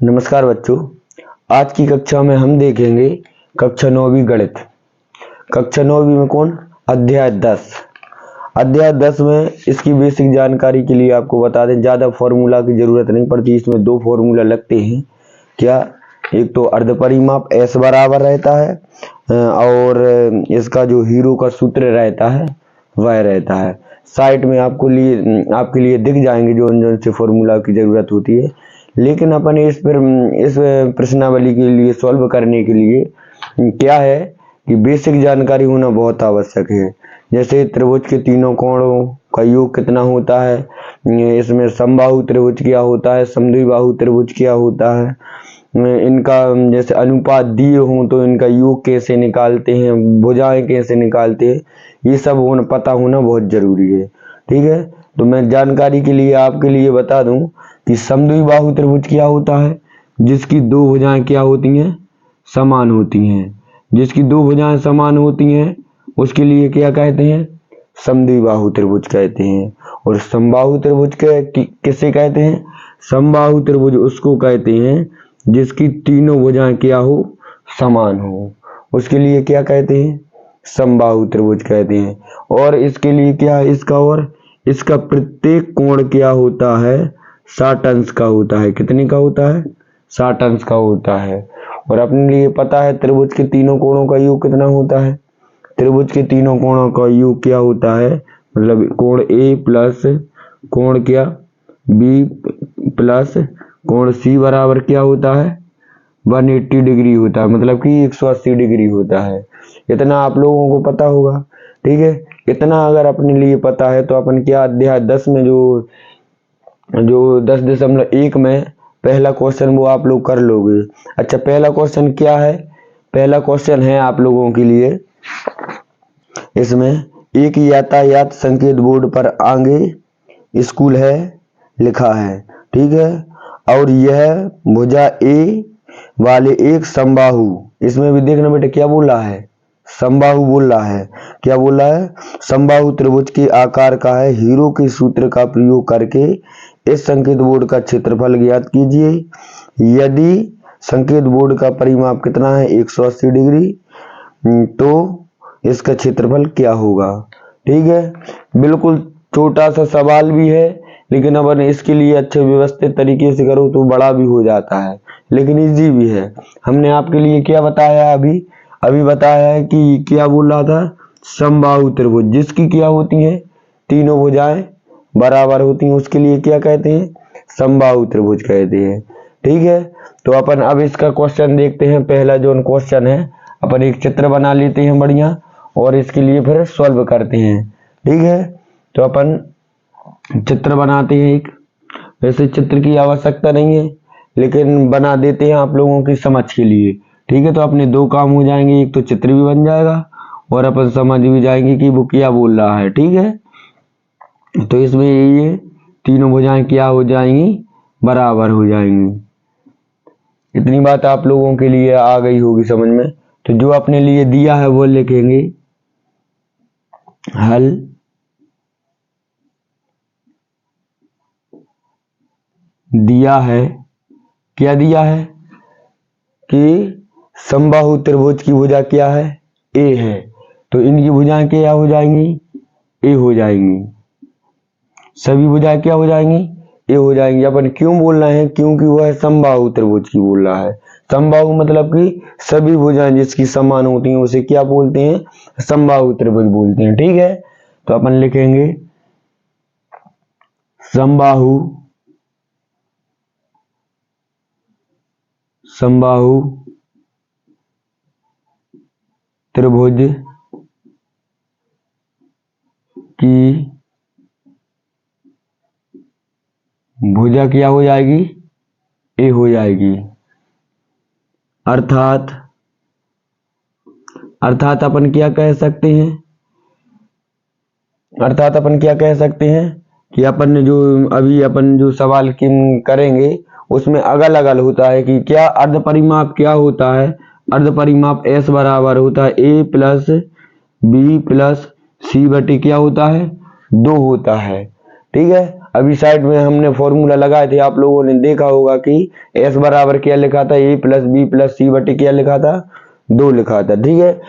नमस्कार बच्चों, आज की कक्षा में हम देखेंगे कक्षा 9वीं गणित। कक्षा 9वीं में कौन? अध्याय 10। अध्याय 10 में इसकी बेसिक जानकारी के लिए आपको बता दें, ज़्यादा फॉर्मूला की ज़रूरत नहीं पड़ती। इसमें दो फॉर्मूला लगते हैं। क्या? एक तो अर्ध परिमाप S बराबर रहता है और इसका जो हीरो का सूत्र रहता है वह रहता है। साइड में आपके लिए दिख जाएंगे जो से फॉर्मूला की ज़रूरत होती है। लेकिन अपन इस प्रश्नावली के लिए सॉल्व करने के लिए क्या है कि बेसिक जानकारी होना बहुत आवश्यक है। जैसे त्रिभुज के तीनों कोणों का योग कितना होता है, इसमें समबाहु त्रिभुज क्या होता है, समद्विबाहु त्रिभुज क्या होता है, इनका जैसे अनुपात दिए हों तो इनका योग कैसे निकालते हैं, भुजाएं कैसे निकालते हैं, ये सब पता होना बहुत जरूरी है। ठीक है, तो मैं जानकारी के लिए आपके लिए बता दूं कि समद्विबाहु त्रिभुज क्या होता है, जिसकी दो भुजाएं क्या होती हैं, समान होती हैं। जिसकी दो भुजाएं समान होती हैं उसके लिए क्या कहते हैं, समद्विबाहु त्रिभुज कहते हैं। और समबाहु त्रिभुज किसे कहते हैं? समबाहु त्रिभुज उसको कहते हैं जिसकी तीनों भुजाएं क्या हो, समान हो, उसके लिए क्या कहते हैं, समबाहु त्रिभुज कहते हैं। और इसके लिए क्या है, इसका प्रत्येक कोण क्या होता है, 60 अंश का होता है। कितने का होता है? 60 अंश का होता है। और अपने लिए पता है त्रिभुज के तीनों कोणों का योग कितना होता है। त्रिभुज के तीनों कोणों का योग क्या होता है, मतलब कोण A प्लस कोण क्या B प्लस कोण C बराबर क्या होता है, 180 डिग्री होता है, मतलब कि 180 डिग्री होता है। इतना आप लोगों को पता होगा। ठीक है, इतना अगर अपने लिए पता है तो अपन क्या अध्याय 10 में जो 10.1 में पहला क्वेश्चन वो आप लोग कर लोगे। अच्छा, पहला क्वेश्चन क्या है? पहला क्वेश्चन है आप लोगों के लिए, इसमें एक यातायात संकेत बोर्ड पर आगे स्कूल है लिखा है। ठीक है, और यह भुजा A वाले एक समबाहु, इसमें भी देखना बेटा क्या बोल रहा है, समबाहु बोल रहा है। क्या बोल रहा है? समबाहु त्रिभुज के आकार का है। हीरो के सूत्र का प्रयोग करके इस संकेत बोर्ड का क्षेत्रफल ज्ञात कीजिए। यदि संकेत बोर्ड का परिमाप कितना है, 180 डिग्री, तो इसका क्षेत्रफल क्या होगा। ठीक है, बिल्कुल छोटा सा सवाल भी है, लेकिन अपन इसके लिए अच्छे व्यवस्थित तरीके से करो तो बड़ा भी हो जाता है, लेकिन इजी भी है। हमने आपके लिए क्या बताया, अभी बताया है कि क्या बोल रहा था, समबाहु त्रिभुज जिसकी क्या होती है, तीनों भुजाएं बराबर होती हैं, उसके लिए क्या कहते हैं, समबाहु त्रिभुज कहते हैं। ठीक है, तो अपन अब इसका क्वेश्चन देखते हैं। पहला जो क्वेश्चन है, अपन एक चित्र बना लेते हैं बढ़िया, और इसके लिए फिर सॉल्व करते हैं। ठीक है, तो अपन चित्र बनाते हैं एक। वैसे चित्र की आवश्यकता नहीं है, लेकिन बना देते हैं आप लोगों की समझ के लिए। ठीक है, तो अपने दो काम हो जाएंगे, एक तो चित्र भी बन जाएगा और अपन समझ भी जाएंगे कि वो क्या बोल रहा है। ठीक है, तो इसमें ये तीनों भुजाएं क्या हो जाएंगी, बराबर हो जाएंगी। इतनी बात आप लोगों के लिए आ गई होगी समझ में। तो जो अपने लिए दिया है वो लिखेंगे, हल दिया है। क्या दिया है कि समबाहु त्रिभुज की भुजा क्या है, A है, तो इनकी भुजाएं क्या हो जाएंगी, A हो जाएंगी। सभी भुजाएं क्या हो जाएंगी, A हो जाएंगी। अपन क्यों बोल रहे हैं, क्योंकि वह समबाहु त्रिभुज की बोल रहा है। समबाहु मतलब कि सभी भुजाएं जिसकी समान होती हैं उसे क्या बोलते हैं, समबाहु त्रिभुज बोलते हैं। ठीक है, तो अपन लिखेंगे समबाहु त्रिभुज की भुजा क्या हो जाएगी, A हो जाएगी। अर्थात अपन क्या कह सकते हैं, कि अपन जो सवाल करेंगे उसमें अगल अगल होता है कि क्या अर्ध परिमाप क्या होता है। अर्ध परिमाप S बराबर होता है A plus B plus C बटे क्या होता है, 2 होता है। ठीक है, अभी साइड में हमने फॉर्मूला लगाए थे, आप लोगों ने देखा होगा कि एस बराबर क्या लिखा था, ए प्लस बी प्लस सी बटे क्या लिखा था, 2 लिखा था। ठीक है,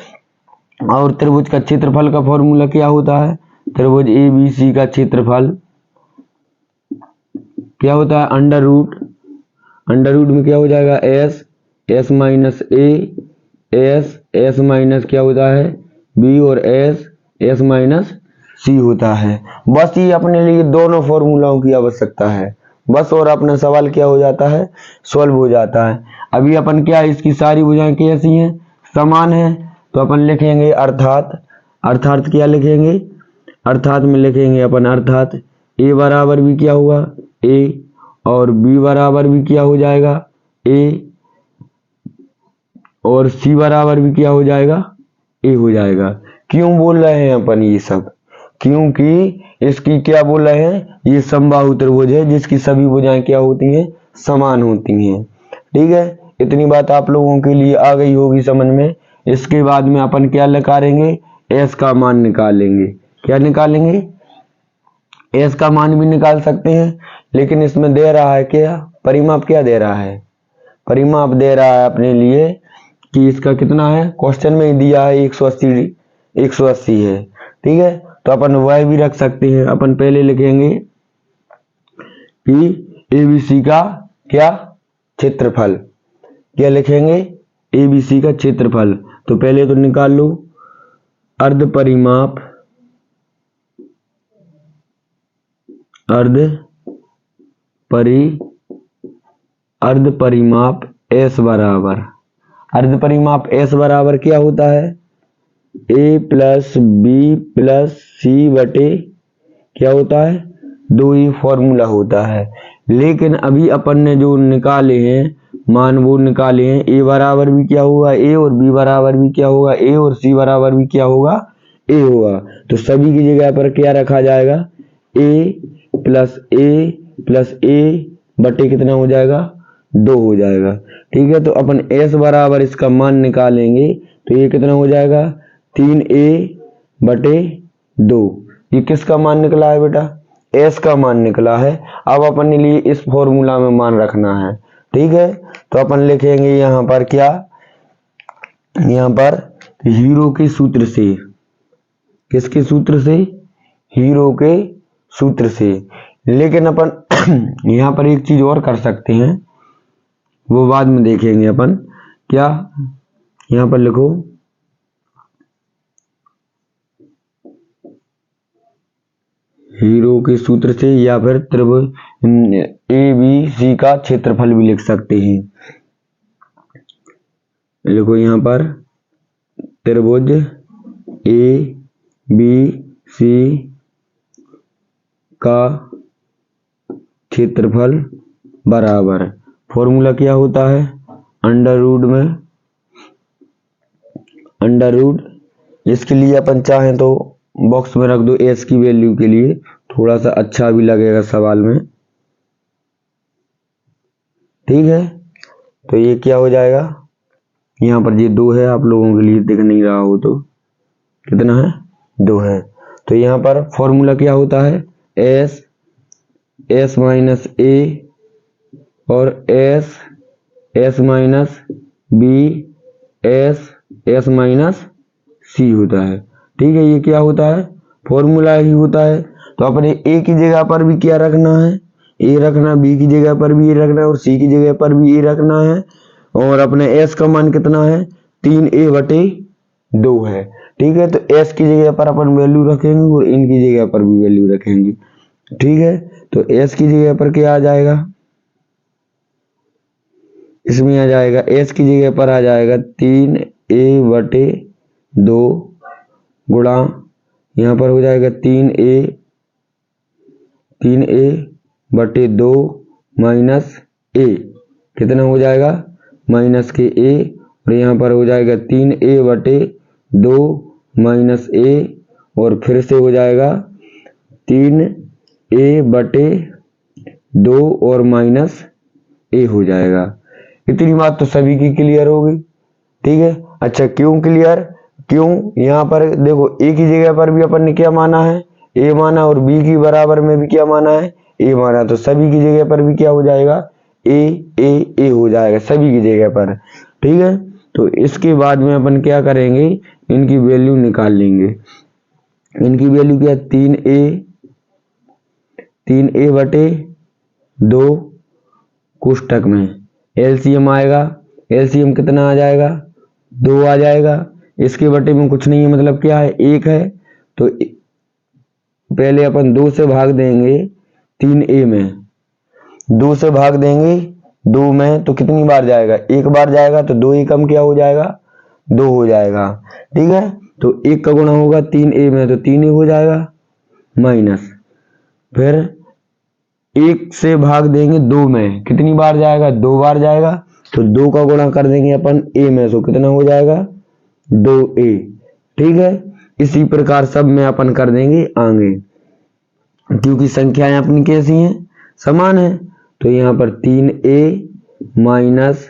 और त्रिभुज का क्षेत्रफल का फॉर्मूला क्या होता है, त्रिभुज ए बी सी का क्षेत्रफल क्या होता है, अंडर रूट में क्या हो जाएगा, एस माइनस एस माइनस क्या होता है, बी, और एस माइनस सी होता है। बस ये अपने लिए दोनों फॉर्मूलाओं की आवश्यकता है बस, और अपना सवाल क्या हो जाता है, सॉल्व हो जाता है। अभी अपन क्या, इसकी सारी भुजाएं कैसी हैं, समान है, तो अपन लिखेंगे अर्थात क्या लिखेंगे, अर्थात में लिखेंगे अपन अर्थात ए बराबर भी क्या हुआ, ए, और बी बराबर भी क्या हो जाएगा, ए, और सी बराबर भी क्या हो जाएगा, ए हो जाएगा। क्यों बोल रहे हैं अपन ये सब, क्योंकि इसकी क्या बोल रहे हैं, ये समबाहु त्रिभुज है जिसकी सभी भुजाएं क्या होती हैं, समान होती हैं। ठीक है, इतनी बात आप लोगों के लिए आ गई होगी समझ में। इसके बाद में अपन क्या निकालेंगे, एस का मान निकालेंगे। क्या निकालेंगे, एस का मान भी निकाल सकते हैं, लेकिन इसमें दे रहा है क्या, परिमाप क्या दे रहा है, परिमाप दे रहा है अपने लिए कि इसका कितना है, क्वेश्चन में ही दिया है 180 है। ठीक है, तो अपन वह भी रख सकते हैं। अपन पहले लिखेंगे कि एबीसी का क्या क्षेत्रफल, क्या लिखेंगे, एबीसी का क्षेत्रफल। तो पहले तो निकाल लो अर्ध परिमाप एस बराबर क्या होता है, ए प्लस बी प्लस सी बटे क्या होता है, 2, ही फॉर्मूला होता है। लेकिन अभी अपन ने जो निकाले हैं मान, वो निकाले हैं ए बराबर भी क्या होगा, ए, और बी बराबर भी क्या होगा, ए, और सी बराबर भी क्या होगा, ए होगा। तो सभी की जगह पर क्या रखा जाएगा, ए प्लस ए बटे कितना हो जाएगा, 2 हो जाएगा। ठीक है, तो अपन एस बराबर इसका मान निकालेंगे, तो ये कितना हो जाएगा, 3a बटे 2। ये किसका मान निकला है बेटा, एस का मान निकला है। अब अपन ने लिए इस फॉर्मूला में मान रखना है। ठीक है, तो अपन लिखेंगे यहाँ पर क्या, यहाँ पर हीरो के सूत्र से, किसके सूत्र से, हीरो के सूत्र से। लेकिन अपन यहाँ पर एक चीज और कर सकते हैं, वो बाद में देखेंगे अपन। क्या, यहाँ पर लिखो हीरो के सूत्र से, या फिर त्रिभुज ए बी सी का क्षेत्रफल भी लिख सकते हैं। लिखो यहाँ पर त्रिभुज ए बी सी का क्षेत्रफल बराबर, फॉर्मूला क्या होता है, अंडर रूट। इसके लिए अपन चाहें तो बॉक्स में रख दो एस की वैल्यू के लिए, थोड़ा सा अच्छा भी लगेगा सवाल में। ठीक है, तो ये क्या हो जाएगा, यहाँ पर ये 2 है, आप लोगों के लिए दिख नहीं रहा हो तो कितना है, 2 है। तो यहाँ पर फॉर्मूला क्या होता है, एस माइनस ए, और S minus B, S minus C होता है। ठीक है, ये क्या होता है, फॉर्मूला ही होता है। तो अपने ए की जगह पर भी क्या रखना है, ए रखना, बी की जगह पर भी ए रखना, और सी की जगह पर भी ए रखना है। और अपने एस का मान कितना है, 3a बटे 2 है। ठीक है, तो एस की जगह पर अपन वैल्यू रखेंगे और इनकी जगह पर भी वैल्यू रखेंगे। ठीक है, तो एस की जगह पर क्या आ जाएगा, इसमें आ जाएगा, एस की जगह पर आ जाएगा 3a बटे 2 गुणा, यहाँ पर हो जाएगा 3a बटे 2 माइनस a, कितना हो जाएगा, माइनस के a, और यहाँ पर हो जाएगा 3a बटे 2 माइनस a, और फिर से हो जाएगा 3a बटे 2 और माइनस a हो जाएगा। इतनी बात तो सभी की क्लियर होगी। ठीक है, अच्छा क्यों क्लियर, क्यों, यहाँ पर देखो a की जगह पर भी अपन ने क्या माना है, a माना, और b की बराबर में भी क्या माना है, ए माना तो सभी की जगह पर भी क्या हो जाएगा, ए हो जाएगा सभी की जगह पर। ठीक है, तो इसके बाद में अपन क्या करेंगे, इनकी वैल्यू निकाल लेंगे। इनकी वैल्यू क्या, 3a बटे 2 कोष्टक में एलसीएम आएगा, एलसीएम कितना आ जाएगा, 2 आ जाएगा। इसके बटे में कुछ नहीं है, मतलब क्या है, 1 है। तो पहले अपन 2 से भाग देंगे 3a में, 2 से भाग देंगे 2 में, तो कितनी बार जाएगा, 1 बार जाएगा। तो 2 एकम क्या हो जाएगा, 2 हो जाएगा। ठीक है, तो 1 का गुणा होगा 3a में, तो 3a हो जाएगा माइनस, फिर 1 से भाग देंगे 2 में, कितनी बार जाएगा, 2 बार जाएगा। तो 2 का गुणा कर देंगे अपन a में, तो कितना हो जाएगा, 2a। ठीक है, इसी प्रकार सब में अपन कर देंगे आगे, क्योंकि संख्याएं अपनी कैसी हैं, समान है। तो यहाँ पर 3a माइनस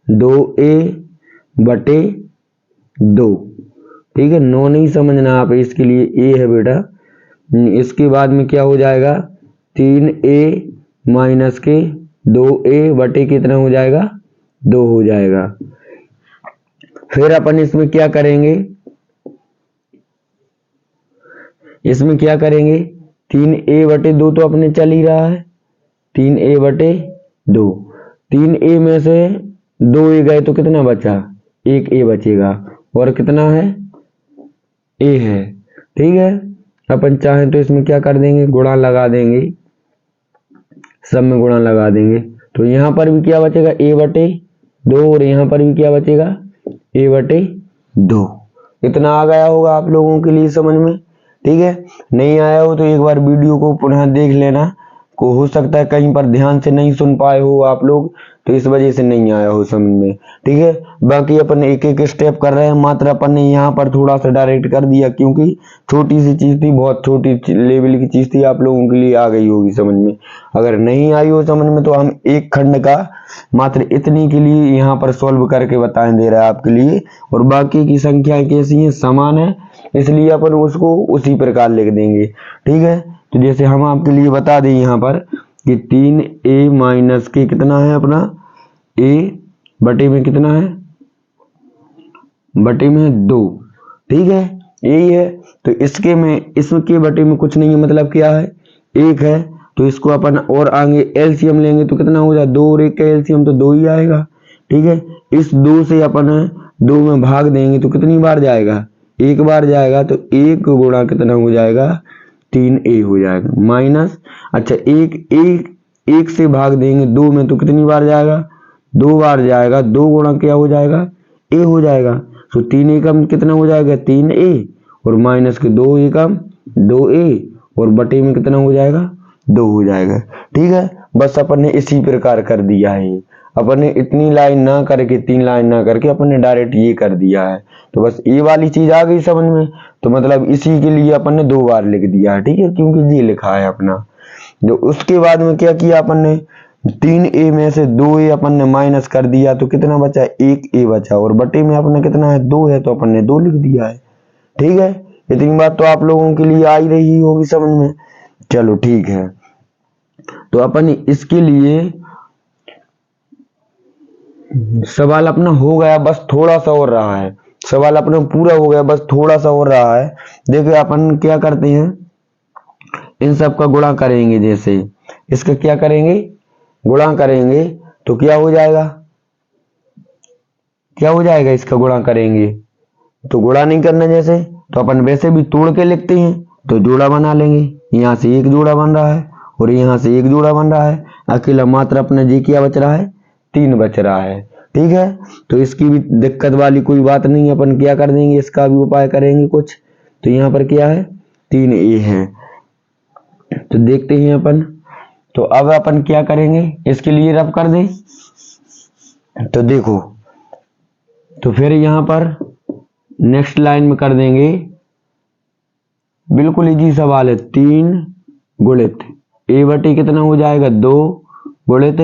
2a बटे 2। ठीक है, 9 नहीं समझना आप, इसके लिए a है बेटा। इसके बाद में क्या हो जाएगा, 3a माइनस के 2a बटे कितना हो जाएगा, 2 हो जाएगा। फिर अपन इसमें क्या करेंगे, इसमें क्या करेंगे, 3a बटे 2 तो अपने चल ही रहा है, 3a बटे 2, 3a में से 2a गए तो कितना बचा, 1a बचेगा, और कितना है, a है। ठीक है, अपन चाहें तो इसमें क्या कर देंगे, गुणा लगा देंगे, सब में गुणा लगा देंगे। तो यहाँ पर भी क्या बचेगा, a बटे 2, और यहाँ पर भी क्या बचेगा, a बटे 2। इतना आ गया होगा आप लोगों के लिए समझ में। ठीक है, नहीं आया हो तो एक बार वीडियो को पुनः देख लेना, को हो सकता है कहीं पर ध्यान से नहीं सुन पाए हो आप लोग, तो इस वजह से नहीं आया हो समझ में। ठीक है, बाकी अपन एक एक स्टेप कर रहे हैं, मात्र अपन ने यहाँ पर थोड़ा सा डायरेक्ट कर दिया, क्योंकि छोटी सी चीज थी, बहुत छोटी लेवल की चीज थी, आप लोगों के लिए आ गई होगी समझ में। अगर नहीं आई हो समझ में तो हम एक खंड का मात्र इतनी के लिए यहाँ पर सॉल्व करके बताएं दे रहा है आपके लिए, और बाकी की संख्याएं कैसी हैं, समान है, इसलिए अपन उसको उसी प्रकार लिख देंगे। ठीक है, तो जैसे हम आपके लिए बता दें यहाँ पर कि 3a माइनस के कितना है अपना, a बटे में कितना है, बटे में 2। ठीक है, यही है। तो इसके बटे में कुछ नहीं है, मतलब क्या है, 1 है। तो इसको अपन और आगे एलसीएम लेंगे तो कितना हो जाए, 2 और 1 का एलसीएम तो 2 ही आएगा। ठीक है, इस 2 से अपन 2 में भाग देंगे तो कितनी बार जाएगा, 1 बार जाएगा। तो 1 गुणा कितना हो जाएगा, 3a हो जाएगा माइनस, अच्छा 1 से भाग देंगे 2 में तो कितनी बार जाएगा, 2 बार जाएगा। 2 गुणा क्या हो जाएगा, a हो जाएगा। तो 3 एकम कितना हो जाएगा, 3a, और माइनस के 2 एकम 2a, और बटे में कितना हो जाएगा, 2 हो जाएगा। ठीक है, बस अपन ने इसी प्रकार कर दिया है, अपन ने इतनी लाइन ना करके, 3 लाइन ना करके अपन ने डायरेक्ट ये कर दिया है। तो बस ये वाली चीज आ गई समझ में, तो मतलब इसी के लिए अपन ने 2 बार लिख दिया है। ठीक है, क्योंकि ये लिखा है अपना। जो उसके बाद में क्या किया अपन ने, 3a में से 2a अपन ने माइनस कर दिया, तो कितना बचा, 1a बचा, और बटे में अपने कितना है, 2 है, तो अपन ने 2 लिख दिया है। ठीक है, इतनी बात तो आप लोगों के लिए आ ही रही होगी समझ में। चलो ठीक है, तो अपन इसके लिए सवाल अपना हो गया, बस थोड़ा सा और रहा है, सवाल अपना पूरा हो गया, बस थोड़ा सा और रहा है। देखिए अपन क्या करते हैं, इन सब का गुणा करेंगे, जैसे इसका क्या करेंगे, गुणा करेंगे तो क्या हो जाएगा, क्या हो जाएगा, इसका गुणा करेंगे तो गुणा नहीं करना, जैसे तो अपन वैसे भी तोड़ के लिखते हैं, तो जोड़ा बना लेंगे। यहाँ से 1 जोड़ा बन रहा है और यहाँ से 1 जोड़ा बन रहा है, अकेला मात्र अपना जी क्या बच रहा है, 3 बच रहा है। ठीक है, तो इसकी भी दिक्कत वाली कोई बात नहीं है, अपन क्या कर देंगे, इसका भी उपाय करेंगे कुछ। तो यहाँ पर क्या है, 3a है, तो देखते हैं अपन। तो अब अपन क्या करेंगे, इसके लिए रब कर दें, तो देखो, तो फिर यहाँ पर नेक्स्ट लाइन में कर देंगे, बिल्कुल इजी सवाल है। 3 गुणित a बटे कितना हो जाएगा, 2 गुणित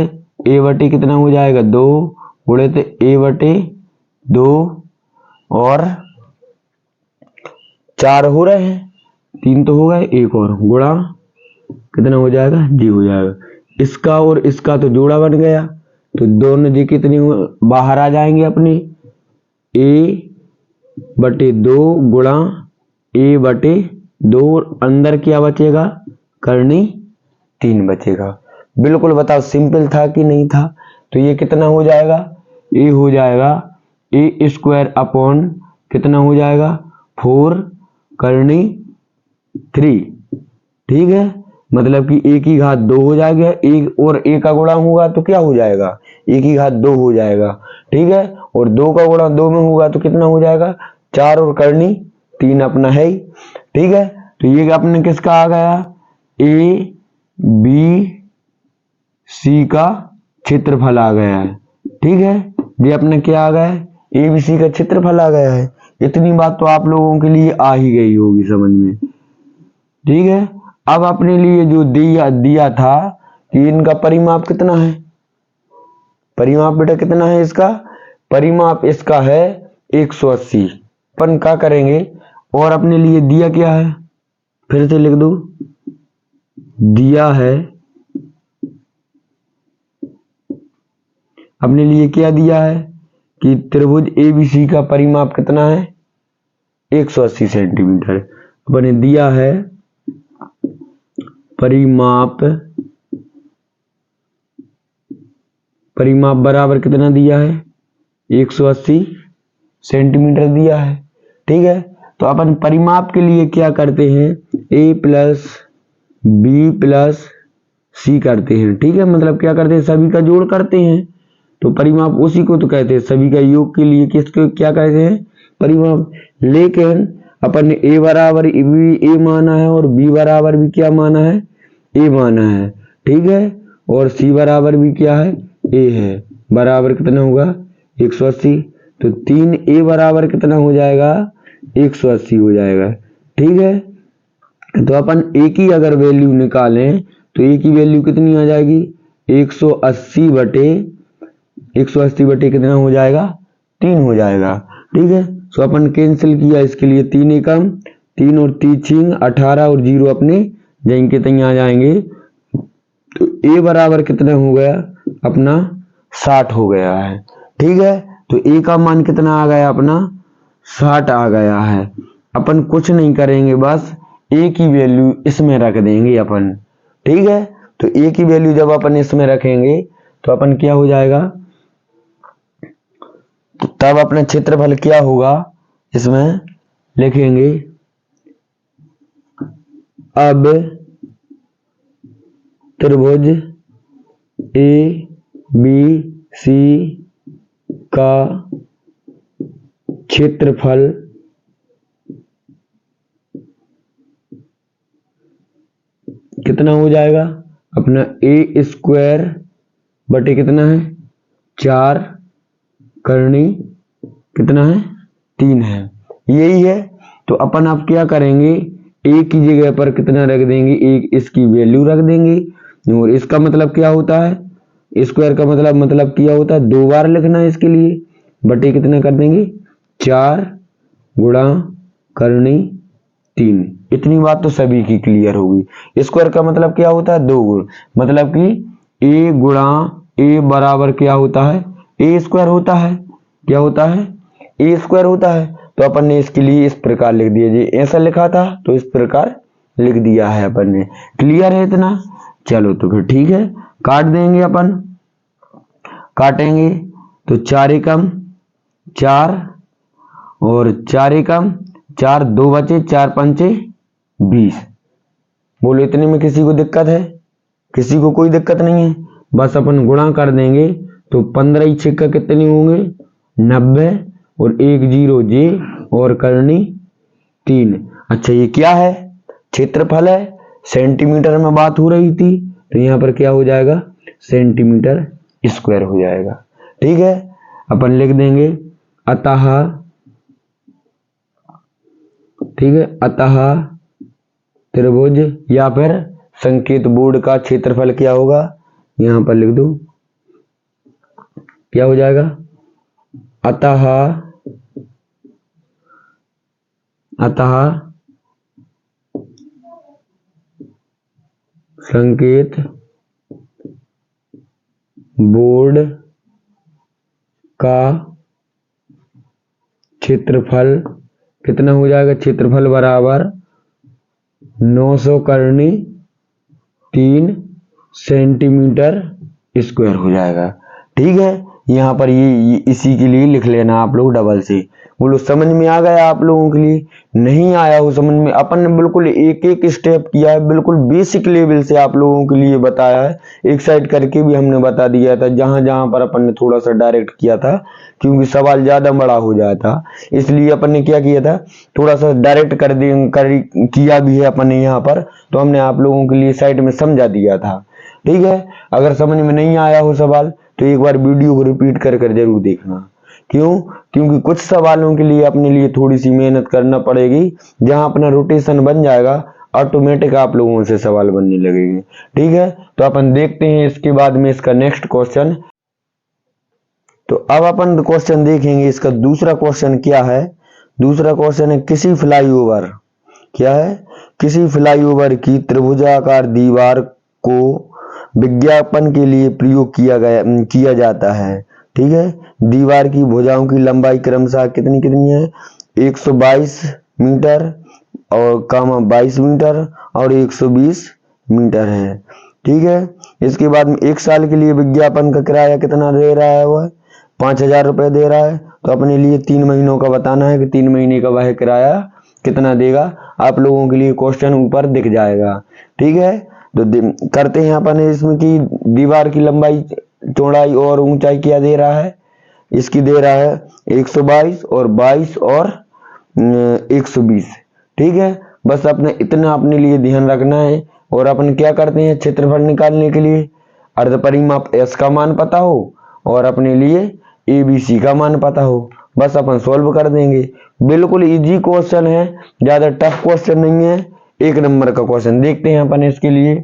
a बटे कितना हो जाएगा, 2 गुणित a बटे 2, और 4 हो रहे हैं, 3 तो हो गए, एक और गुणा कितना हो जाएगा, जी हो जाएगा। इसका और इसका तो जोड़ा बन गया, तो दोनों जी कितनी बाहर आ जाएंगे अपनी, a/2 गुणा a/2, अंदर क्या बचेगा, करनी 3 बचेगा। बिल्कुल बताओ सिंपल था कि नहीं था। तो ये कितना हो जाएगा, ए हो जाएगा a² अपॉन कितना हो जाएगा 4 करनी 3। ठीक है, मतलब कि a की घात 2 हो जाएगा, एक और a का गुणा होगा तो क्या हो जाएगा, a की घात 2 हो जाएगा। ठीक है, और 2 का गुणा 2 में होगा तो कितना हो जाएगा 4 और करनी 3 अपना है ही। ठीक है, तो ये अपने किसका आ गया, a b c का क्षेत्रफल आ गया है। ठीक है, ये अपने क्या आ गया है, a b c का क्षेत्रफल आ गया है। इतनी बात तो आप लोगों के लिए आ ही गई होगी समझ में। ठीक है, अब अपने लिए जो दिया था कि इनका परिमाप कितना है, परिमाप बेटा कितना है इसका, परिमाप इसका है 180। अपन क्या करेंगे, और अपने लिए दिया क्या है, फिर से लिख दो, दिया है अपने लिए क्या दिया है कि त्रिभुज ABC का परिमाप कितना है 180 सेंटीमीटर। अपने दिया है परिमाप बराबर कितना दिया है 180 सेंटीमीटर दिया है। ठीक है, तो अपन परिमाप के लिए क्या करते हैं, a प्लस बी प्लस सी करते हैं। ठीक है, मतलब क्या करते हैं, सभी का जोड़ करते हैं। तो परिमाप उसी को तो कहते हैं, सभी का योग के लिए किसको क्या कहते हैं, परिमाप। लेकिन अपन ने a बराबर भी a माना है और b बराबर भी क्या माना है, a माना है। ठीक है, और c बराबर भी क्या है, a है। बराबर कितना होगा 180, तो 3a बराबर कितना हो जाएगा 180 हो जाएगा। ठीक है, तो अपन a की अगर वैल्यू निकालें तो a की वैल्यू कितनी आ जाएगी 180 बटे कितना हो जाएगा 3 हो जाएगा। ठीक है, तो अपन कैंसिल किया, इसके लिए 3 एकम 3 और 3 छींग 18 और 0 अपने जहीं के तहीं आ जाएंगे। तो a बराबर कितना हो गया अपना 60 हो गया है। ठीक है, तो a का मान कितना आ गया अपना 60 आ गया है। अपन कुछ नहीं करेंगे, बस a की वैल्यू इसमें रख देंगे अपन। ठीक है, तो a की वैल्यू जब अपन इसमें रखेंगे तो अपन क्या हो जाएगा, तब अपना क्षेत्रफल क्या होगा इसमें लिखेंगे। अब त्रिभुज ABC का क्षेत्रफल कितना हो जाएगा अपना a² बटे कितना है 4 करनी कितना है 3 है, यही है। तो अपन आप क्या करेंगे, a की जगह पर कितना रख देंगे, एक इसकी वैल्यू रख देंगे। और इसका मतलब क्या होता है, स्क्वायर का मतलब क्या होता है 2 बार लिखना है इसके लिए, बटे कितना कर देंगे 4 गुणा करनी 3। इतनी बात तो सभी की क्लियर होगी। स्क्वायर का मतलब क्या होता है 2 गुण, मतलब कि a गुणा a बराबर क्या होता है a² होता है, क्या होता है a² होता है। तो अपन ने इसके लिए इस प्रकार लिख दिया, जी ऐसा लिखा था तो इस प्रकार लिख दिया है अपन ने। क्लियर है इतना, चलो तो फिर ठीक है, काट देंगे अपन, काटेंगे तो 4 एकम 4 और 4 एकम 4, 2 बचे 4 पंचे 20। बोलो इतने में किसी को दिक्कत है, किसी को कोई दिक्कत नहीं है। बस अपन गुणा कर देंगे तो 15 छिक्का कितने होंगे 90 और 1 0 जे और करनी 3। अच्छा ये क्या है, क्षेत्रफल है, सेंटीमीटर में बात हो रही थी तो यहाँ पर क्या हो जाएगा सेंटीमीटर स्क्वायर हो जाएगा। ठीक है, अपन लिख देंगे अतः, ठीक है, अतः त्रिभुज या फिर संकेत बोर्ड का क्षेत्रफल क्या होगा, यहां पर लिख दो क्या हो जाएगा, अतः संकेत बोर्ड का क्षेत्रफल कितना हो जाएगा, क्षेत्रफल बराबर 900 करनी 3 सेंटीमीटर स्क्वायर हो जाएगा। ठीक है, यहाँ पर ये इसी के लिए लिख लेना आप लोग डबल से। बोलो समझ में आ गया आप लोगों के लिए? नहीं आया हो समझ में, अपन ने बिल्कुल एक एक स्टेप किया है, बिल्कुल बेसिक लेवल से आप लोगों के लिए बताया है। एक साइड करके भी हमने बता दिया था जहां जहां पर अपन ने थोड़ा सा डायरेक्ट किया था, क्योंकि सवाल ज्यादा बड़ा हो जाता, इसलिए अपन ने क्या किया था, थोड़ा सा डायरेक्ट किया भी है अपन ने यहाँ पर, तो हमने आप लोगों के लिए साइड में समझा दिया था। ठीक है, अगर समझ में नहीं आया हो सवाल तो एक बार वीडियो को रिपीट कर जरूर देखना। क्यों? क्योंकि कुछ सवालों के लिए अपने लिए थोड़ी सी मेहनत करना पड़ेगी, जहां अपना रोटेशन बन जाएगा ऑटोमेटिक आप लोगों से सवाल बनने लगेंगे। ठीक है, तो अपन देखते हैं इसके बाद में इसका नेक्स्ट क्वेश्चन। तो अब अपन क्वेश्चन देखेंगे, इसका दूसरा क्वेश्चन क्या है। दूसरा क्वेश्चन है किसी फ्लाईओवर, क्या है, किसी फ्लाईओवर की त्रिभुजाकार दीवार को विज्ञापन के लिए प्रयोग किया जाता है। ठीक है, दीवार की भुजाओं की लंबाई क्रमशः कितनी कितनी है, 122 मीटर और 22 मीटर और 120 मीटर है। ठीक है, इसके बाद में 1 साल के लिए विज्ञापन का किराया कितना दे रहा है, वह 5,000 रुपये दे रहा है। तो अपने लिए 3 महीनों का बताना है कि 3 महीने का वह किराया कितना देगा। आप लोगों के लिए क्वेश्चन ऊपर दिख जाएगा। ठीक है, तो करते हैं अपन इसमें कि दीवार की लंबाई, चौड़ाई और ऊंचाई क्या दे रहा है, इसकी दे रहा है 122 और 22 और 120। ठीक है, बस अपने इतना अपने लिए ध्यान रखना है। और अपन क्या करते हैं, क्षेत्रफल निकालने के लिए अर्ध परिमाप S का मान पता हो और अपने लिए ABC का मान पता हो, बस अपन सॉल्व कर देंगे। बिल्कुल इजी क्वेश्चन है, ज्यादा टफ क्वेश्चन नहीं है, 1 नंबर का क्वेश्चन। देखते हैं अपन इसके लिए,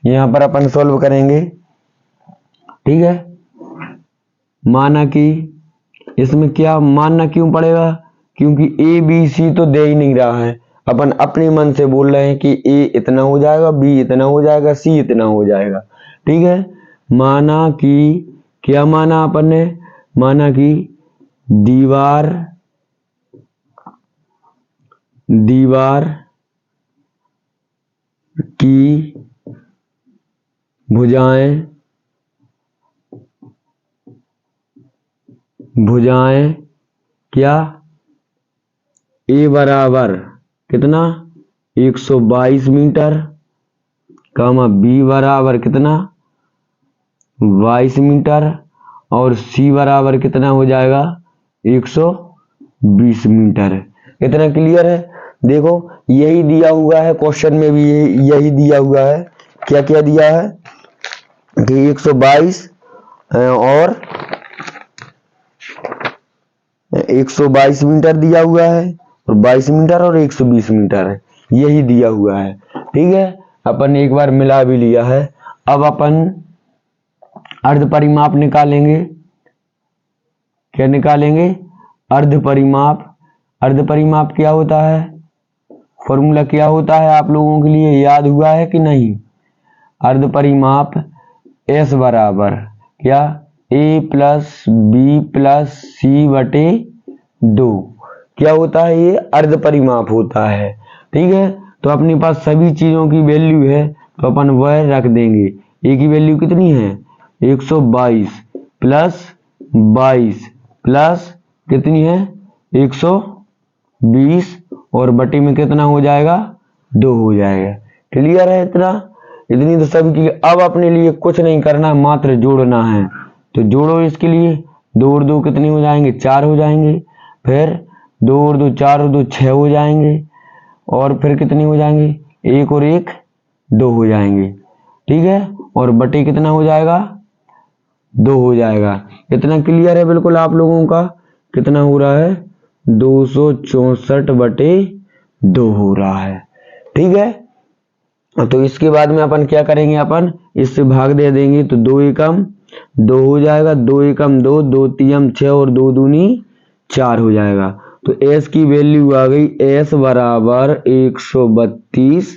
यहाँ पर अपन सॉल्व करेंगे। ठीक है, माना कि इसमें क्या मानना क्यों पड़ेगा, क्योंकि ABC तो दे ही नहीं रहा है, अपन अपने मन से बोल रहे हैं कि A इतना हो जाएगा, B इतना हो जाएगा, C इतना हो जाएगा। ठीक है, माना कि क्या माना अपन ने, माना कि दीवार की भुजाएं क्या A बराबर कितना 122 मीटर, B बराबर कितना 22 मीटर और C बराबर कितना हो जाएगा 120 मीटर। इतना क्लियर है? देखो यही दिया हुआ है क्वेश्चन में भी, यही दिया हुआ है। क्या क्या दिया है कि 122 और 122 मीटर दिया हुआ है और 22 मीटर और 120 मीटर है, यही दिया हुआ है। ठीक है, अपन एक बार मिला भी लिया है। अब अपन अर्ध परिमाप निकालेंगे। क्या निकालेंगे? अर्ध परिमाप। अर्ध परिमाप क्या होता है, फॉर्मूला क्या होता है, आप लोगों के लिए याद हुआ है कि नहीं? अर्ध परिमाप S बराबर क्या A plus B plus C बटे 2 क्या होता है, ये अर्ध परिमाप होता है। ठीक है, तो अपने पास सभी चीजों की वैल्यू है तो अपन वह रख देंगे। A की वैल्यू कितनी है 122 प्लस 22 प्लस कितनी है 120 और बटे में कितना हो जाएगा 2 हो जाएगा। क्लियर है? इतनी तो सबकी। अब अपने लिए कुछ नहीं करना, मात्र जोड़ना है। तो जोड़ो इसके लिए, 2 और 2 कितनी हो जाएंगे 4 हो जाएंगे, फिर 2 और 2 4 और 2 6 हो जाएंगे और फिर कितनी हो जाएंगे 1 और 1 2 हो जाएंगे। ठीक है, और बटे कितना हो जाएगा 2 हो जाएगा। इतना क्लियर है बिल्कुल आप लोगों का? कितना हो रहा है 264 बटे 2 हो रहा है। ठीक है, तो इसके बाद में अपन क्या करेंगे, अपन इससे भाग दे देंगे तो 2 एकम 2 हो जाएगा, 2 एकम 2, 2 तियम 6 और 2 दूनी 4 हो जाएगा। तो S की वैल्यू आ गई S बराबर 132।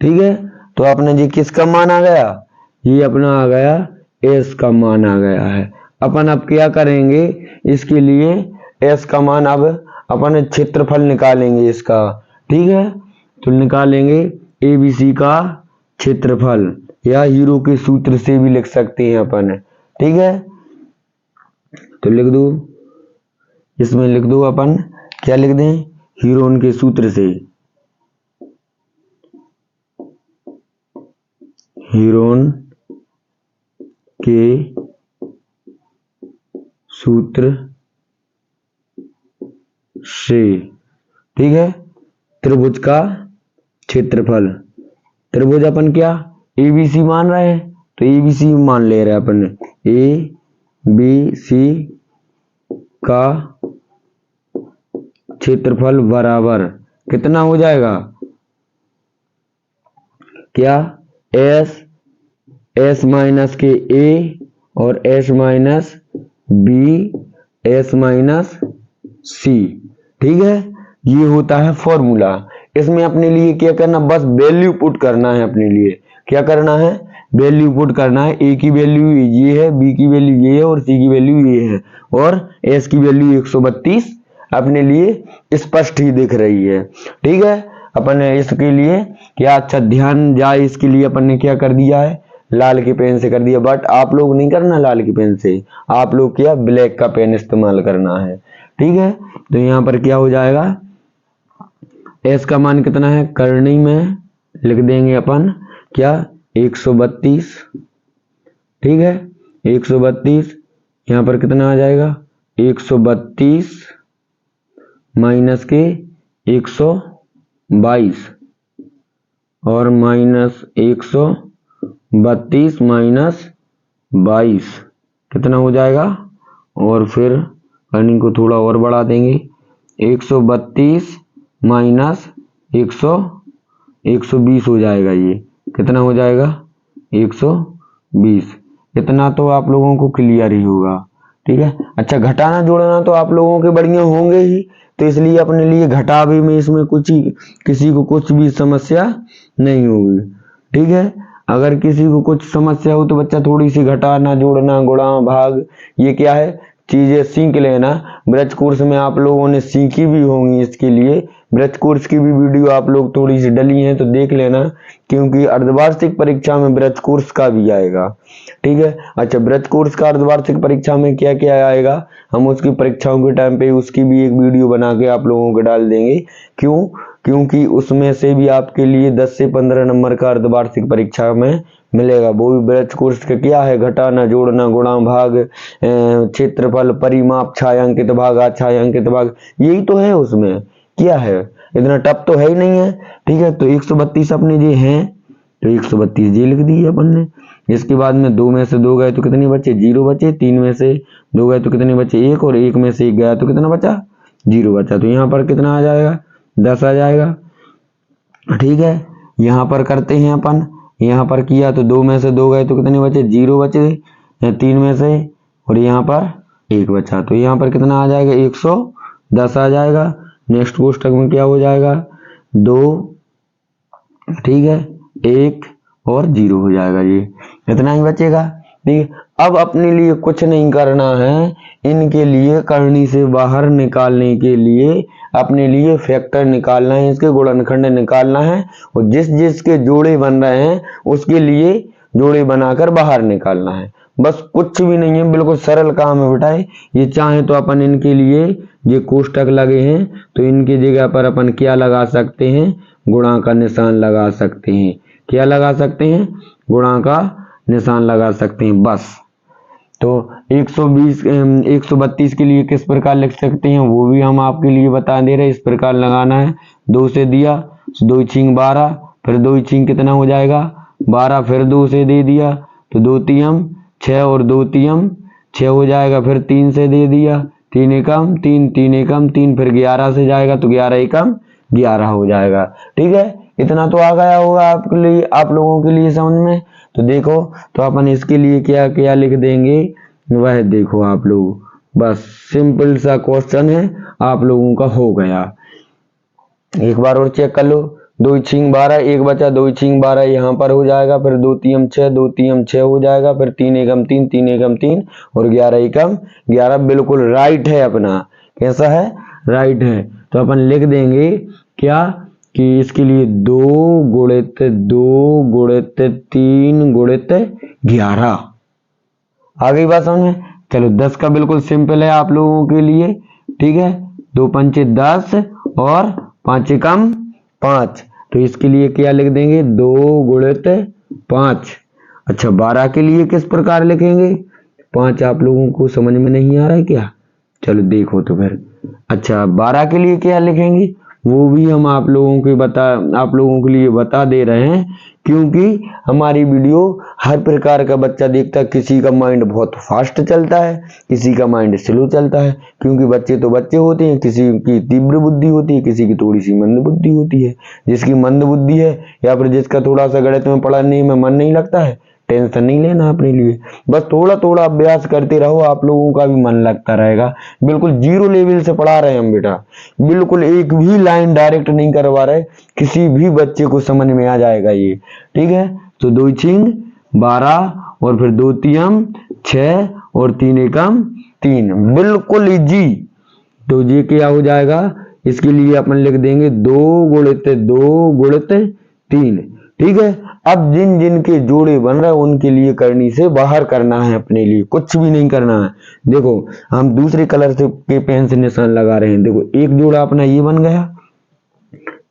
ठीक है, तो अपने जी किसका मान आ गया, ये अपना आ गया एस का मान आ गया है। अपन अब क्या करेंगे, इसके लिए एस का मान अब अपन क्षेत्रफल निकालेंगे इसका, ठीक है। तो निकालेंगे एबीसी का क्षेत्रफल, या हीरो के सूत्र से भी लिख सकते हैं अपन, ठीक है। तो लिख दो, इसमें लिख दो अपन, क्या लिख दें, हीरोन के सूत्र से, हीरोन के सूत्र से, ठीक है। त्रिभुज का क्षेत्रफल, त्रिभुज अपन क्या एबीसी मान रहे हैं, तो एबीसी मान ले रहे हैं अपन, ए बी सी का क्षेत्रफल बराबर कितना हो जाएगा, क्या एस माइनस के ए और S minus B S minus C, ठीक है। ये होता है फॉर्मूला। इसमें अपने लिए क्या करना, बस वैल्यू पुट करना है, अपने लिए क्या करना है, वैल्यू पुट करना है। ए की वैल्यू ये है, बी की वैल्यू ये है और सी की वैल्यू ये है, और एस की वैल्यू 132 अपने लिए स्पष्ट ही दिख रही है, ठीक है। अपन ने इसके लिए क्या अच्छा ध्यान जाए, इसके लिए अपन ने क्या कर दिया है, लाल के पेन से कर दिया। बट आप लोग नहीं करना लाल के पेन से, आप लोग क्या ब्लैक का पेन इस्तेमाल करना है, ठीक है। तो यहाँ पर क्या हो जाएगा, एस का मान कितना है, करनी में लिख देंगे अपन क्या 132, ठीक है। 132 यहाँ पर कितना आ जाएगा, 132 माइनस के 122 और माइनस 132 माइनस 22 कितना हो जाएगा, और फिर करनी को थोड़ा और बढ़ा देंगे, 132 माइनस 120 हो जाएगा, ये कितना हो जाएगा 120। इतना तो आप लोगों को क्लियर ही होगा, ठीक है। अच्छा घटाना जोड़ना तो आप लोगों के बढ़िया होंगे ही, तो इसलिए अपने लिए घटावे में इसमें कुछ ही किसी को कुछ भी समस्या नहीं होगी, ठीक है। अगर किसी को कुछ समस्या हो तो बच्चा थोड़ी सी घटाना जोड़ना गुणा भाग ये क्या है चीजें सीख लेना। ब्रज कोर्स में आप लोगों ने सीखी भी होंगी, इसके लिए ब्रज कोर्स की भी वीडियो आप लोग थोड़ी सी डली हैं तो देख लेना, क्योंकि अर्धवार्षिक परीक्षा में ब्रज कोर्स का भी आएगा, ठीक है। अच्छा ब्रज कोर्स का अर्धवार्षिक परीक्षा में क्या क्या आएगा, हम उसकी परीक्षाओं के टाइम पे उसकी भी एक वीडियो बना के आप लोगों को डाल देंगे। क्यों, क्योंकि उसमें से भी आपके लिए 10 से 15 नंबर का अर्धवार्षिक परीक्षा में मिलेगा। वो भी ब्रज कोर्स का क्या है, घटाना जोड़ना गुणा भाग क्षेत्रफल परिमाप छायांकित भाग अछायांकित भाग, यही तो है उसमें, क्या है इतना टफ तो है ही नहीं है, ठीक है। तो 132 अपने ये हैं, तो 132 ये लिख दिए अपन ने। इसके बाद में 2 में से 2 गए तो कितने बचे, 0 बचे। 3 में से 2 गए तो कितने बचे, 1, और 1 में से 1 गया तो कितना बचा, 0 बचा। तो यहाँ पर कितना आ जाएगा, 10 आ जाएगा, ठीक है। यहाँ पर करते हैं अपन, यहाँ पर किया तो 2 में से 2 गए तो कितने बचे, 0 बचे 3 में से, और यहाँ पर 1 बचा। तो यहाँ पर कितना आ जाएगा, 110 आ जाएगा। नेक्स्ट कोष्टक में क्या हो जाएगा, 2, ठीक है, 1 और 0 हो जाएगा, ये इतना ही बचेगा, ठीक है। अब अपने लिए कुछ नहीं करना है, इनके लिए करनी से बाहर निकालने के लिए अपने लिए फैक्टर निकालना है, इसके गुणनखंड निकालना है, और जिस जिसके जोड़े बन रहे हैं उसके लिए जोड़े बनाकर बाहर निकालना है, बस कुछ भी नहीं है, बिल्कुल सरल काम है बेटाए। ये चाहे तो अपन इनके लिए ये कोष्टक लगे हैं तो इनकी जगह पर अपन क्या लगा सकते हैं, गुणा का निशान लगा सकते हैं। क्या लगा सकते हैं, गुणा का निशान लगा सकते हैं, बस। तो 132 के लिए किस प्रकार लिख सकते हैं वो भी हम आपके लिए बता दे रहे हैं। इस प्रकार लगाना है, 2 से दिया, 2 छींक 12, फिर 2 छींक कितना हो जाएगा 12, फिर 2 से दे दिया तो 2 तियम 6 और 2 तियम 6 हो जाएगा, फिर 3 से दे दिया, 3 एकम 3, 3 एकम 3, फिर 11 से जाएगा तो 11 एकम 11 हो जाएगा, ठीक है। इतना तो आ गया होगा आपके लिए, आप लोगों के लिए समझ में। तो देखो, तो अपन इसके लिए क्या क्या लिख देंगे वह देखो आप लोग, बस सिंपल सा क्वेश्चन है, आप लोगों का हो गया। एक बार और चेक कर लो, 2 छींग 12, एक बचा 2 छींग 12 यहाँ पर हो जाएगा, फिर 2 तीन 6, 2 तीन 6 हो जाएगा, फिर 3 एकम 3, 3 एकम 3 और 11 एकम 11। बिल्कुल राइट है अपना, कैसा है, राइट है। तो अपन लिख देंगे क्या कि इसके लिए 2 गुणित 2 गुणित 3 गुणित 11। आ गई बात समझ में। चलो 10 का बिल्कुल सिंपल है आप लोगों के लिए, ठीक है। 2 पंचे 10 और 5 एकम 5, तो इसके लिए क्या लिख देंगे 2 गुणित 5। अच्छा 12 के लिए किस प्रकार लिखेंगे, 5 आप लोगों को समझ में नहीं आ रहा है क्या, चलो देखो तो फिर। अच्छा 12 के लिए क्या लिखेंगे वो भी हम आप लोगों के लिए बता दे रहे हैं, क्योंकि हमारी वीडियो हर प्रकार का बच्चा देखता है। किसी का माइंड बहुत फास्ट चलता है, किसी का माइंड स्लो चलता है, क्योंकि बच्चे तो बच्चे होते हैं, किसी की तीव्र बुद्धि होती है, किसी की थोड़ी सी मंद बुद्धि होती है। जिसकी मंद बुद्धि है या फिर जिसका थोड़ा सा गणित में पढ़ने में मन नहीं लगता है, टेंशन नहीं लेना अपने लिए, बस थोड़ा थोड़ा अभ्यास करते रहो, आप लोगों का भी मन लगता रहेगा। बिल्कुल 0 लेवल से पढ़ा रहे हैं हम बेटा, बिल्कुल एक भी लाइन डायरेक्ट नहीं करवा रहे, किसी भी बच्चे को समझ में आ जाएगा ये, ठीक है। तो 2 छींग 12 और फिर 2 तीन 6 और 3 एकम 3, बिल्कुल इजी। तो ये क्या हो जाएगा, इसके लिए अपन लिख देंगे 2 गुणित 2 गुणित 3, ठीक है। अब जिन जिन के जोड़े बन रहे हैं उनके लिए करनी से बाहर करना है, अपने लिए कुछ भी नहीं करना है। देखो हम दूसरे कलर से के पेन से निशान लगा रहे हैं। देखो एक जोड़ा अपना ये बन गया,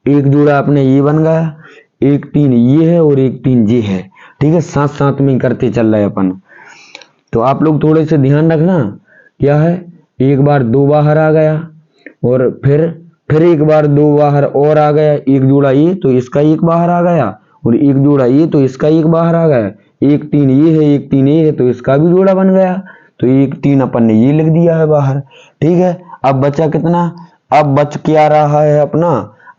एक जोड़ा अपने ये बन गया, एक 3 ये है और एक 3 ये है, ठीक है। साथ साथ में करते चल रहे अपन। तो आप लोग थोड़े से ध्यान रखना, क्या है, एक बार 2 बाहर आ गया और फिर एक बार 2 बाहर और आ गया, एक जोड़ा ये तो इसका एक बाहर आ गया और एक जोड़ा ये तो इसका एक बाहर आ गया, एक 3 ये है एक 3 ये है तो इसका भी जोड़ा बन गया, तो एक 3 अपन ने ये लिख दिया है बाहर, ठीक है। अब बचा कितना, अब बच क्या रहा है अपना,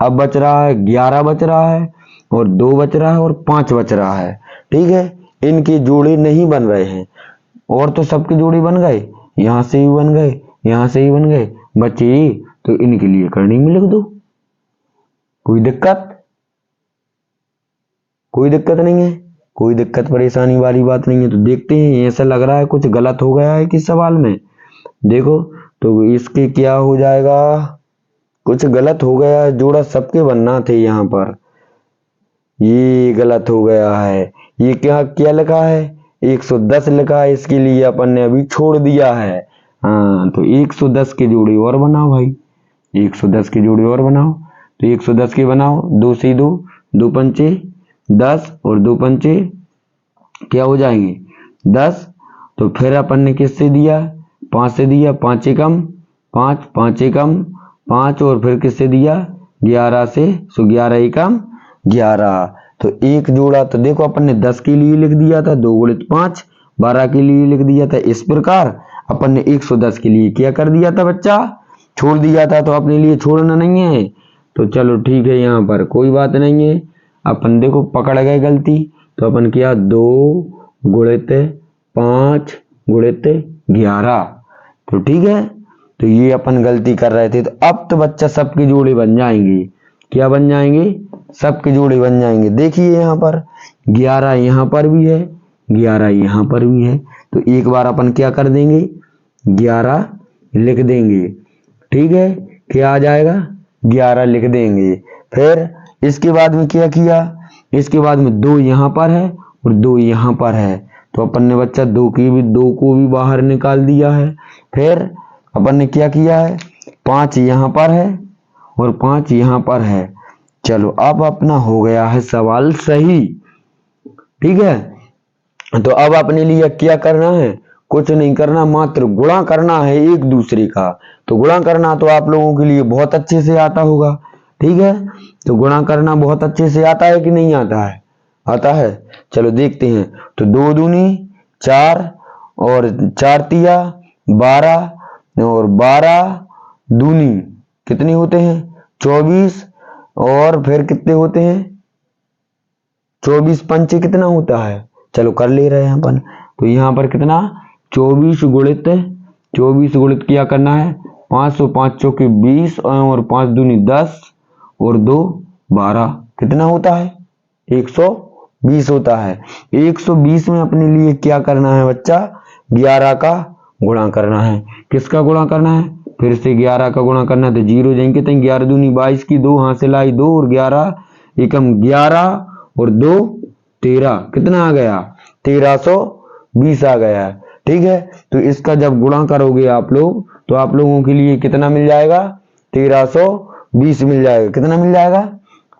अब बच रहा है 11 बच रहा है और 2 बच रहा है और 5 बच रहा है, ठीक है। इनके जोड़े नहीं बन रहे हैं, और तो सबके जोड़े बन गए, यहाँ से भी बन गए, यहाँ से ही बन गए, बचे तो इनके लिए करनी में लिख दो। कोई दिक्कत, कोई दिक्कत नहीं है, कोई दिक्कत परेशानी वाली बात नहीं है। तो देखते हैं, ऐसा लग रहा है कुछ गलत हो गया है किस सवाल में, देखो तो इसके क्या हो जाएगा, कुछ गलत हो गया है, जोड़ा सबके बनना थे, यहाँ पर ये गलत हो गया है। ये क्या क्या लिखा है 110 लिखा है, इसके लिए अपन ने अभी छोड़ दिया है। हाँ तो 110 के जोड़े और बनाओ भाई, 110 के जोड़े और बनाओ। तो 110 के बनाओ, 2 से 2, 2 पंचे 10 और 2 पंचे क्या हो जाएंगे 10। तो फिर अपन ने किससे दिया, 5 से दिया, 5 एकम 5, 5 एकम 5 और फिर किससे दिया 11 से, सो 11 एकम 11। तो एक जोड़ा तो देखो अपन ने 10 के लिए लिख दिया था 2 गुणित 5, 12 के लिए लिख दिया था इस प्रकार। अपन ने 110 के लिए क्या कर दिया था बच्चा, छोड़ दिया था, तो अपने लिए छोड़ना नहीं है। तो चलो ठीक है, यहाँ पर कोई बात नहीं है, अपन देखो पकड़ गए गलती। तो अपन किया 2 गुणित 5 गुणित 11, तो ठीक है। तो ये अपन गलती कर रहे थे, तो अब तो बच्चा सबके जोड़े बन जाएंगे, क्या बन जाएंगे, सबके जोड़े बन जाएंगे। देखिए यहाँ पर 11 यहाँ पर भी है, 11 यहाँ पर भी है, तो एक बार अपन क्या कर देंगे 11 लिख देंगे, ठीक है। क्या आ जाएगा 11 लिख देंगे। फिर इसके बाद में क्या किया, इसके बाद में 2 यहाँ पर है और 2 यहाँ पर है, तो अपन ने बच्चा 2 को भी बाहर निकाल दिया है। फिर अपन ने क्या किया है 5 यहाँ पर है और 5 यहाँ पर है। चलो अब अपना हो गया है सवाल सही, ठीक है। तो अब अपने लिए क्या करना है, कुछ नहीं करना, मात्र गुणा करना है एक दूसरे का। तो गुणा करना तो आप लोगों के लिए बहुत अच्छे से आता होगा, ठीक है। तो गुणा करना बहुत अच्छे से आता है कि नहीं आता है, आता है। चलो देखते हैं। तो 2 दूनी 4 और 4 तिया 12 और 12 दूनी कितने होते हैं 24, और फिर कितने होते हैं 24 पंचे कितना होता है, चलो कर ले रहे हैं अपन। तो यहाँ पर कितना 24 गुणित क्या करना है 500, 5 चौके 20 और 5 दूनी 10 और 2 12, कितना होता है 120 होता है। 120 में अपने लिए क्या करना है बच्चा, 11 का गुणा करना है। किसका गुणा करना है, फिर से 11 का गुणा करना है, तो जीरो जाएंगे, तो 11 दूनी 22 की, 2 हासिल आई 2 और 11 एकम 11 और 2 13, कितना आ गया 1320 आ गया। ठीक है, तो इसका जब गुणा करोगे आप लोग तो आप लोगों के लिए कितना मिल जाएगा 1320 मिल जाएगा। कितना मिल जाएगा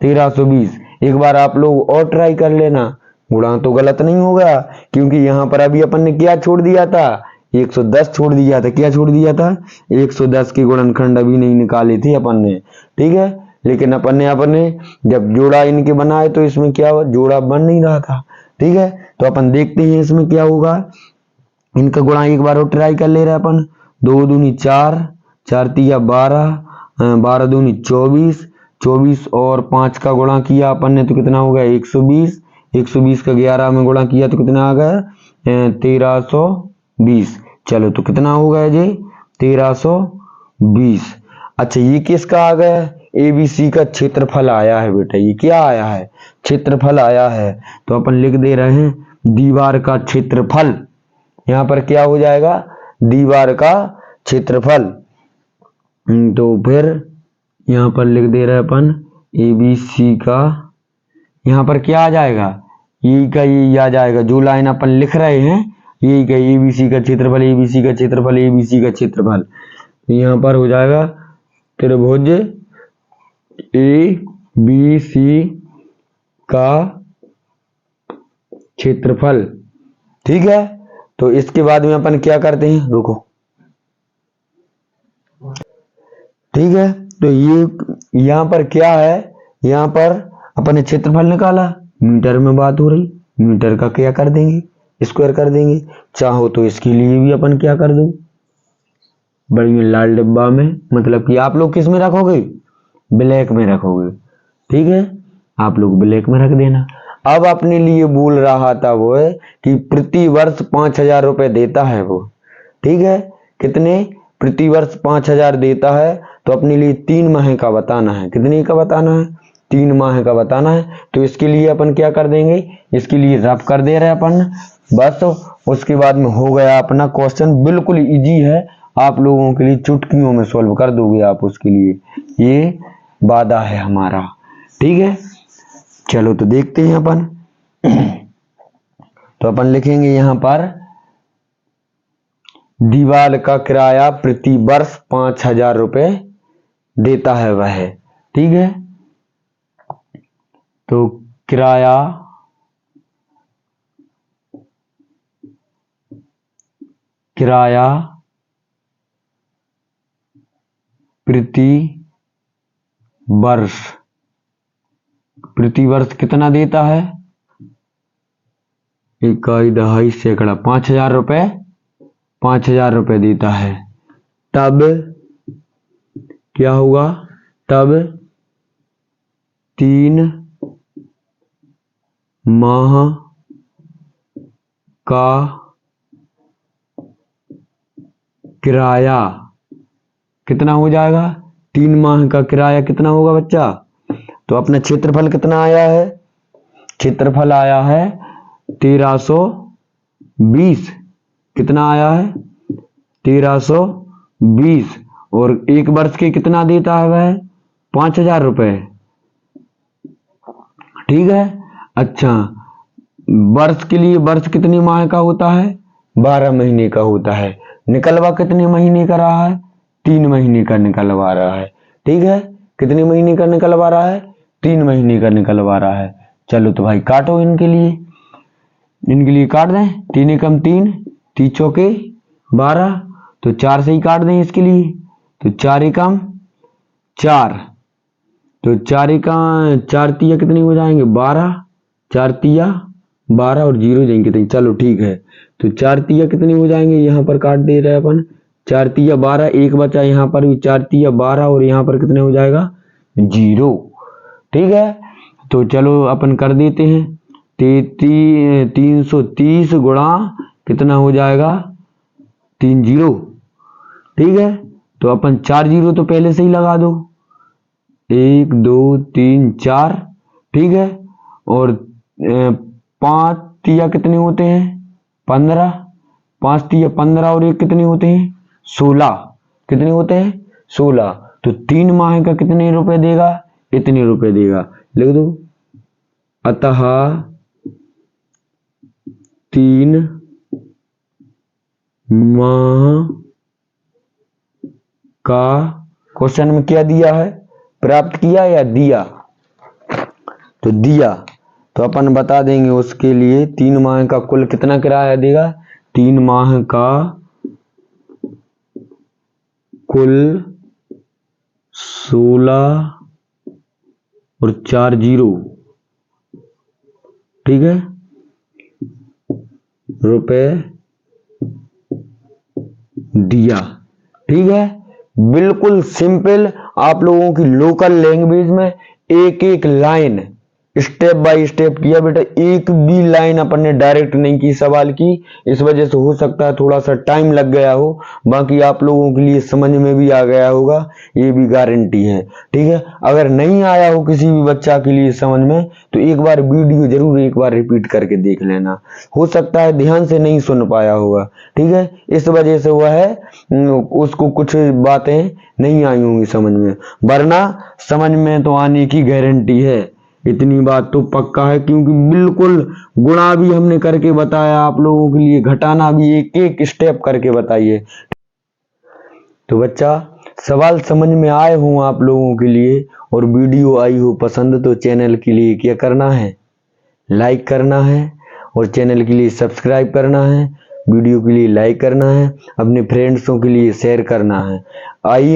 1320। एक बार आप लोग और ट्राई कर लेना, गुणा तो गलत नहीं होगा, क्योंकि यहाँ पर अभी अपन ने क्या छोड़ दिया था 110 छोड़ दिया था। क्या छोड़ दिया था 110 के गुणनखंड अभी नहीं निकाले थे अपन ने। ठीक है, लेकिन अपन ने जब जोड़ा इनके बनाए तो इसमें क्या जोड़ा बन नहीं रहा था। ठीक है, तो अपन देखते हैं इसमें क्या होगा। इनका गुणा एक बार और ट्राई कर ले रहे अपन। 2 दूनी 4, 4 तिया 12, 12 दूनी 24, 24 और 5 का गुणा किया अपन ने तो कितना हो गया 120, 120 का 11 में गुणा किया तो कितना आ गया 1320। चलो तो कितना हो गया जी 1320। अच्छा ये किसका आ गया, ABC का क्षेत्रफल आया है बेटा। ये क्या आया है, क्षेत्रफल आया है। तो अपन लिख दे रहे हैं दीवार का क्षेत्रफल। यहाँ पर क्या हो जाएगा दीवार का क्षेत्रफल। तो फिर यहाँ पर लिख दे रहे अपन ABC का, यहाँ पर क्या आ जाएगा ये का ये आ जाएगा, जो लाइन अपन लिख रहे हैं यही का ABC का क्षेत्रफल, ABC का क्षेत्रफल, ABC का क्षेत्रफल। तो यहाँ पर हो जाएगा त्रिभुज ABC का क्षेत्रफल। ठीक है, तो इसके बाद में अपन क्या करते हैं, रुको। ठीक है, तो ये यहाँ पर क्या है, यहाँ पर अपन ने क्षेत्रफल निकाला, मीटर में बात हो रही, मीटर का क्या कर देंगे स्क्वायर कर देंगे। चाहो तो इसके लिए भी अपन क्या कर दो बड़ी लाल डिब्बा में, मतलब कि आप लोग किस में रखोगे ब्लैक में रखोगे। ठीक है, आप लोग ब्लैक में रख देना। अब अपने लिए बोल रहा था वो है कि प्रति वर्ष 5000 रुपए देता है वो। ठीक है, कितने प्रति वर्ष 5000 देता है, तो अपने लिए 3 माह का बताना है। कितने का बताना है 3 माह का बताना है। तो इसके लिए अपन क्या कर देंगे, इसके लिए रफ कर दे रहे हैं अपन बस। उसके बाद में हो गया अपना क्वेश्चन, बिल्कुल इजी है, आप लोगों के लिए चुटकियों में सॉल्व कर दोगे आप उसके लिए, ये वादा है हमारा। ठीक है, चलो तो देखते हैं अपन। तो अपन लिखेंगे यहाँ पर दीवार का किराया प्रति वर्ष 5000 रुपए देता है वह। ठीक है, तो किराया प्रति वर्ष कितना देता है, इकाई दहाई सैकड़ा, 5000 रुपए 5000 रुपए देता है। तब क्या होगा, तब 3 माह का किराया कितना हो जाएगा, 3 माह का किराया कितना होगा बच्चा। तो अपना क्षेत्रफल कितना आया है, क्षेत्रफल आया है 1320। कितना आया है 1320, और एक वर्ष के कितना देता है वह 5000 रुपए। ठीक है, अच्छा वर्ष के लिए, वर्ष कितने माह का होता है 12 महीने का होता है। निकलवा कितने महीने का रहा है 3 महीने का निकलवा रहा है। ठीक है, कितने महीने का निकलवा रहा है 3 महीने का निकलवा रहा है। चलो तो भाई काटो इनके लिए काट दें, 3 एकम 3, 3 चौके 12, तो 4 से ही काट दें इसके लिए, तो 4 एकम 4, तो 4 तिया कितनी हो जाएंगे 12, 4 तिया 12 और 0 जाएंगे कितनी। चलो ठीक है, तो 4 तिया कितनी हो जाएंगे, यहाँ पर काट दे रहे अपन 4 तिया 12, एक बचा यहाँ पर भी 4 तिया 12 और यहाँ पर कितने हो जाएगा 0। ठीक है, तो चलो अपन कर देते हैं 330 गुणा कितना हो जाएगा 30। ठीक है, तो अपन 4 0 तो पहले से ही लगा दो, 1 2 3 4। ठीक है। और 5 तिया कितने होते हैं? 15। 5 तिया 15 और एक कितने होते हैं? 16। कितने होते हैं? 16। तो 3 माह का कितने रुपए देगा? इतने रुपए देगा। लिख दो। अतः 3 माह का क्वेश्चन में क्या दिया है? प्राप्त किया या दिया? तो दिया। तो अपन बता देंगे उसके लिए 3 माह का कुल कितना किराया देगा? 3 माह का कुल 16 और 4 0, ठीक है, रुपए दिया। ठीक है, बिल्कुल सिंपल, आप लोगों की लोकल लैंग्वेज में एक एक लाइन स्टेप बाय स्टेप किया बेटा। एक भी लाइन अपन ने डायरेक्ट नहीं की सवाल की, इस वजह से हो सकता है थोड़ा सा टाइम लग गया हो, बाकी आप लोगों के लिए समझ में भी आ गया होगा, ये भी गारंटी है। ठीक है, अगर नहीं आया हो किसी भी बच्चा के लिए समझ में, तो एक बार वीडियो जरूर एक बार रिपीट करके देख लेना, हो सकता है ध्यान से नहीं सुन पाया होगा। ठीक है, इस वजह से हुआ है, उसको कुछ बातें नहीं आई होंगी समझ में, वरना समझ में तो आने की गारंटी है, इतनी बात तो पक्का है, क्योंकि बिल्कुल गुणा भी हमने करके बताया आप लोगों के लिए, घटाना भी एक एक स्टेप करके बताइए। तो बच्चा, सवाल समझ में आए हों आप लोगों के लिए और वीडियो आई हो पसंद, तो चैनल के लिए क्या करना है? लाइक करना है, और चैनल के लिए सब्सक्राइब करना है, वीडियो के लिए लाइक करना है, अपने फ्रेंड्सों के लिए शेयर करना है। आइए